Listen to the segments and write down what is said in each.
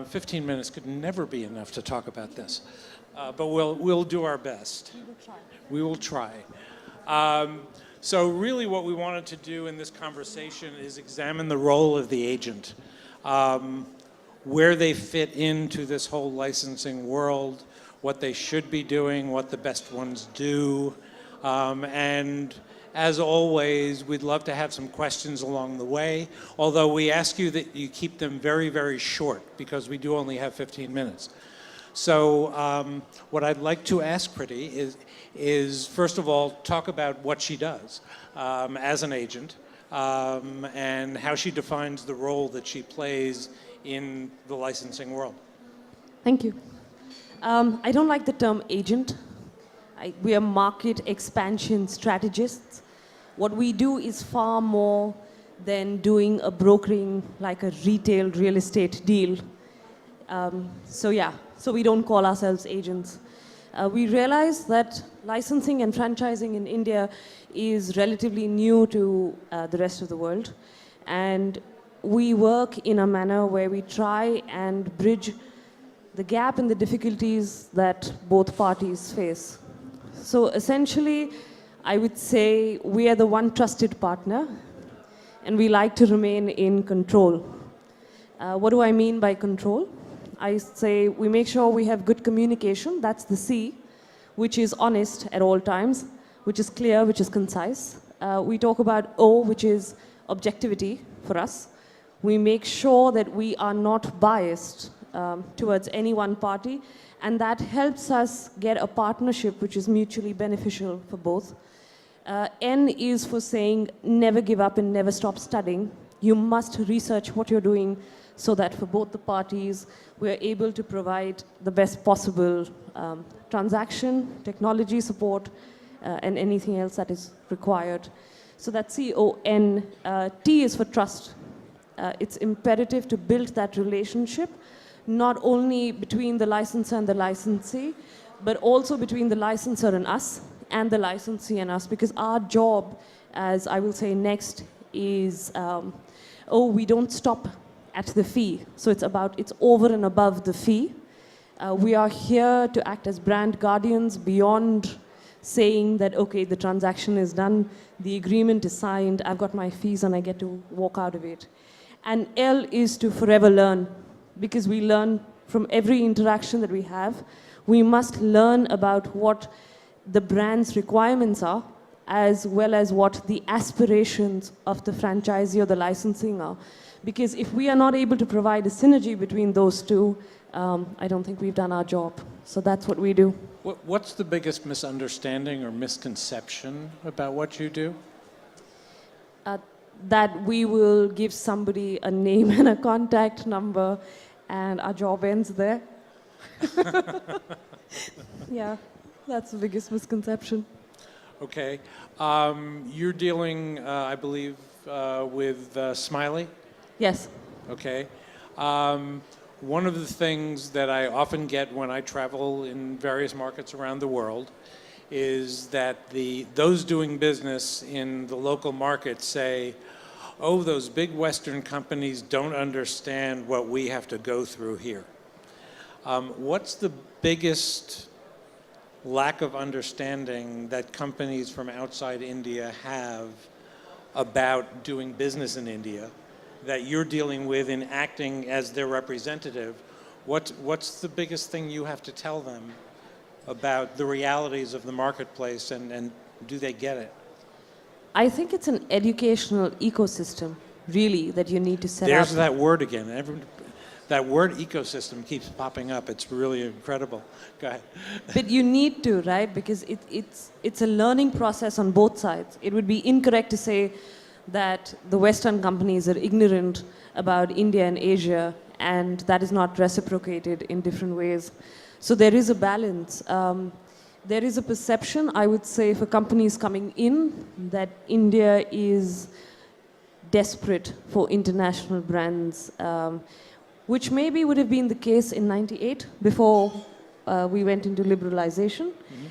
15 minutes could never be enough to talk about this, but we'll do our best. We will try. We will try. So really what we wanted to do in this conversation is examine the role of the agent, where they fit into this whole licensing world, what they should be doing, what the best ones do, and as always, we'd love to have some questions along the way, although we ask you that you keep them very, very short because we do only have 15 minutes. So what I'd like to ask Pritti is first of all, talk about what she does as an agent and how she defines the role that she plays in the licensing world. Thank you. I don't like the term agent. We are market expansion strategists. What we do is far more than doing a brokering, like a retail real estate deal. So we don't call ourselves agents. We realize that licensing and franchising in India is relatively new to the rest of the world. And we work in a manner where we try and bridge the gap and the difficulties that both parties face. So essentially, I would say we are the one trusted partner, and we like to remain in control. What do I mean by control? I say we make sure we have good communication, that's the C, which is honest at all times, which is clear, which is concise. We talk about O, which is objectivity for us. We make sure that we are not biased towards any one party, and that helps us get a partnership which is mutually beneficial for both. N is for saying never give up and never stop studying. You must research what you're doing so that for both the parties, we're able to provide the best possible transaction, technology support, and anything else that is required. So that's C-O-N. T is for trust. It's imperative to build that relationship, not only between the licensor and the licensee, but also between the licensor and us, and the licensee and us, because our job, as I will say next, is, we don't stop at the fee. So it's over and above the fee. We are here to act as brand guardians beyond saying that, okay, the transaction is done, the agreement is signed, I've got my fees and I get to walk out of it. And L is to forever learn, because we learn from every interaction that we have. We must learn about what the brand's requirements are, as well as what the aspirations of the franchisee or the licensing are. Because if we are not able to provide a synergy between those two, I don't think we've done our job. So that's what we do. What's the biggest misunderstanding or misconception about what you do? That we will give somebody a name and a contact number and our job ends there. Yeah. That's the biggest misconception. Okay. You're dealing, I believe, with Smiley? Yes. Okay. One of the things that I often get when I travel in various markets around the world is that those doing business in the local market say, oh, those big Western companies don't understand what we have to go through here. What's the biggest lack of understanding that companies from outside India have about doing business in India that you're dealing with in acting as their representative? What's the biggest thing you have to tell them about the realities of the marketplace, and do they get it? I think it's an educational ecosystem, really, that you need to set up. There's that word again. That word ecosystem keeps popping up. It's really incredible. Go ahead. But you need to, right? Because it's a learning process on both sides. It would be incorrect to say that the Western companies are ignorant about India and Asia, and that is not reciprocated in different ways. So there is a balance. There is a perception, I would say, for companies coming in that India is desperate for international brands, which maybe would have been the case in '98 before we went into liberalization. Mm-hmm.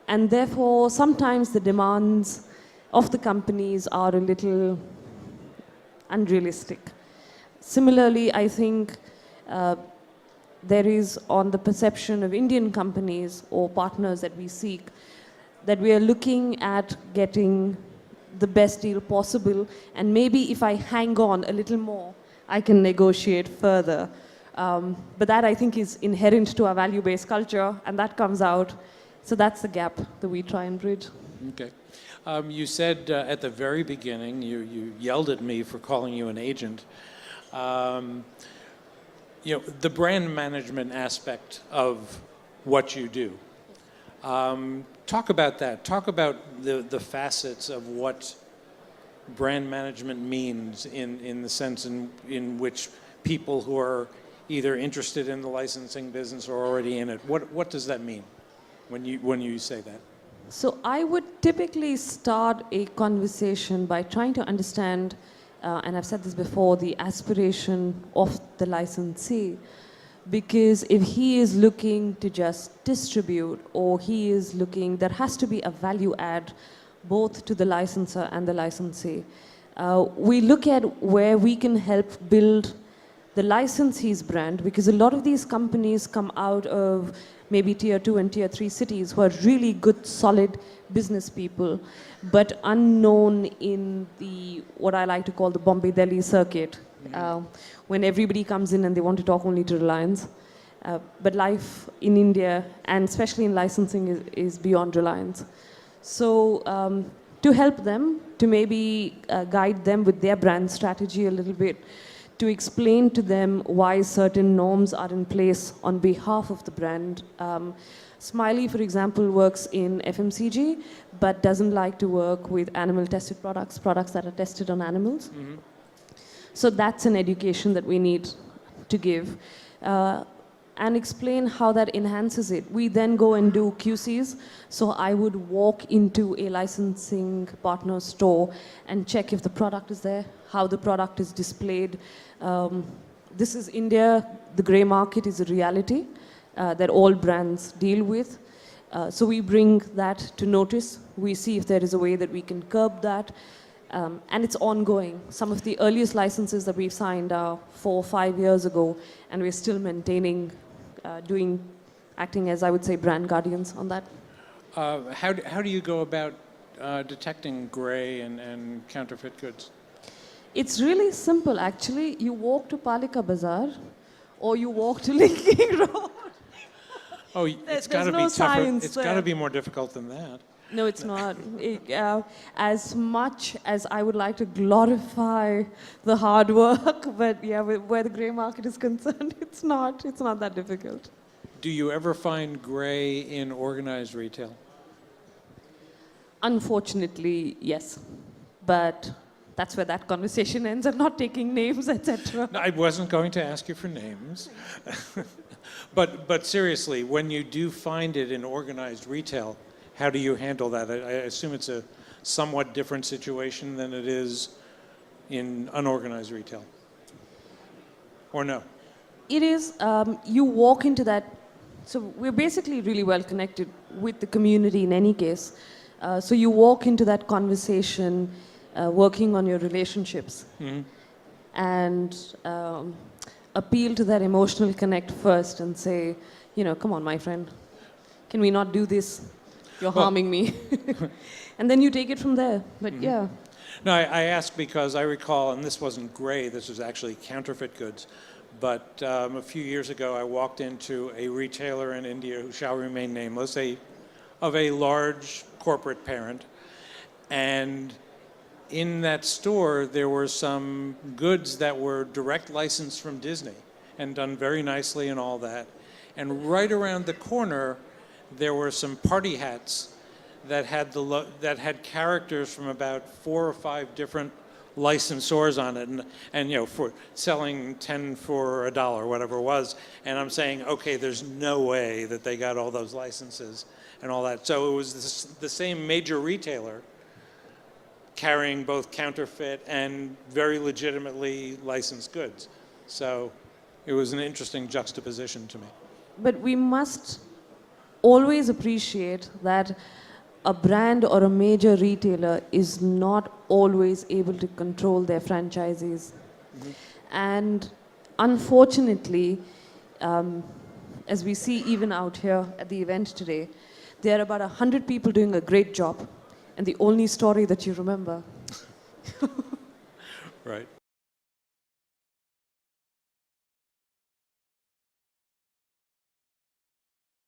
And therefore, sometimes the demands of the companies are a little unrealistic. Similarly, I think there is on the perception of Indian companies or partners that we seek, that we are looking at getting the best deal possible, and maybe if I hang on a little more, I can negotiate further. But that, I think, is inherent to our value-based culture, and that comes out. So that's the gap that we try and bridge. Okay. You said at the very beginning, you yelled at me for calling you an agent. The brand management aspect of what you do. Talk about that. Talk about the facets of what brand management means in the sense in which people who are either interested in the licensing business or already in it. What does that mean when you say that? So I would typically start a conversation by trying to understand, and I've said this before, the aspiration of the licensee. Because if he is looking to just distribute, or he is looking, there has to be a value add both to the licensor and the licensee. We look at where we can help build the licensee's brand, because a lot of these companies come out of maybe tier 2 and tier 3 cities who are really good, solid business people, but unknown in the, what I like to call the Bombay-Delhi circuit. When everybody comes in and they want to talk only to Reliance. But life in India, and especially in licensing, is beyond Reliance. So to help them, to maybe guide them with their brand strategy a little bit, to explain to them why certain norms are in place on behalf of the brand. Smiley, for example, works in FMCG, but doesn't like to work with animal-tested products that are tested on animals. Mm-hmm. So that's an education that we need to give and explain how that enhances it. We then go and do QCs. So I would walk into a licensing partner store and check if the product is there, how the product is displayed. This is India. The gray market is a reality that all brands deal with. So we bring that to notice. We see if there is a way that we can curb that. And it's ongoing. Some of the earliest licenses that we've signed are 4 or 5 years ago, and we're still maintaining, acting as, I would say, brand guardians on that. How do you go about detecting gray and counterfeit goods? It's really simple, actually. You walk to Palika Bazaar, or you walk to Linking Road. Oh, it's got to be tougher. It's got to be more difficult than that. No, it's not. As much as I would like to glorify the hard work, but yeah, where the grey market is concerned, it's not that difficult. Do you ever find grey in organized retail? Unfortunately, yes. But that's where that conversation ends. I'm not taking names, etc. No, I wasn't going to ask you for names. But seriously, when you do find it in organized retail, how do you handle that? I assume it's a somewhat different situation than it is in unorganized retail. Or no? It is. You walk into that. So we're basically really well connected with the community in any case. So you walk into that conversation working on your relationships. Mm-hmm. And appeal to that emotional connect first and say, come on, my friend, can we not do this? You're harming me. And then you take it from there. But mm-hmm. Yeah. No, I ask because I recall, and this wasn't gray, this was actually counterfeit goods. But a few years ago, I walked into a retailer in India who shall remain nameless, of a large corporate parent. And in that store, there were some goods that were direct licensed from Disney and done very nicely and all that. And right around the corner, there were some party hats that had characters from about 4 or 5 different licensors on it, and for selling 10 for $1, whatever it was. And I'm saying, okay, there's no way that they got all those licenses and all that. So it was the same major retailer carrying both counterfeit and very legitimately licensed goods. So it was an interesting juxtaposition to me. But we must always appreciate that a brand or a major retailer is not always able to control their franchisees. Mm-hmm. And unfortunately, as we see even out here at the event today, there are about 100 people doing a great job, and the only story that you remember. Right.